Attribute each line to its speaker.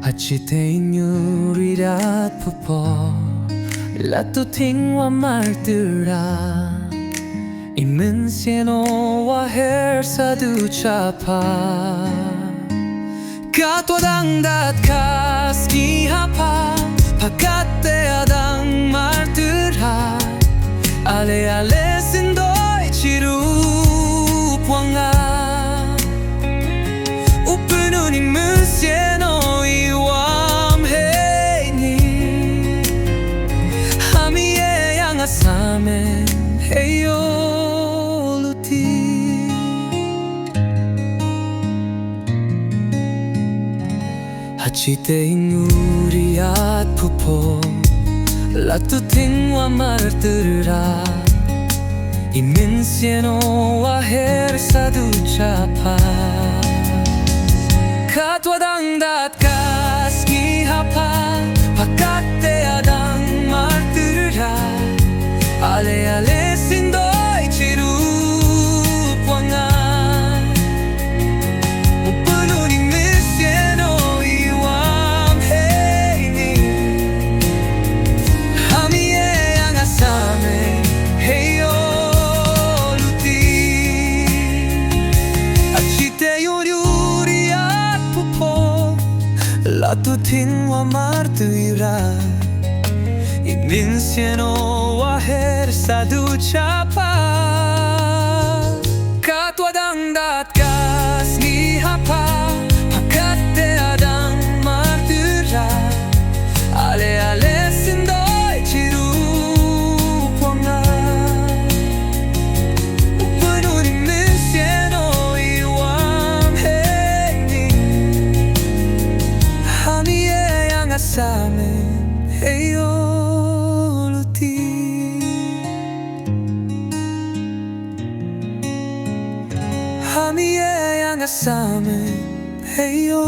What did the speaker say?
Speaker 1: Latuthiñ u리rat pupo Latuthiñ wa martyra Imensieno wa her saduchapa Katwadang kas gihapa Pakate adang martyra Ale ale sindoy chirupuanga Upunun imensieno iwam heini Hamie yang asame heyo Latuthiñ Latuthiñ u리rat pupo Latuthiñ wa martyra Imensieno wa her saduchapa Katwadang kas gihapa Pakate adang martyra Ale ale sindoy chirupuanga Upunun imensieno iwam heini Hamie yang asame heyo Latuthiñ wa martyra Imensieno wa her saduchapa Katwadang kas gihapa Pakate adang martyra Ale ale sindoy chirupuanga Upunun imensieno iwam heini Hamie yang asame heyo Latuthiñ Hamie yang asame heyo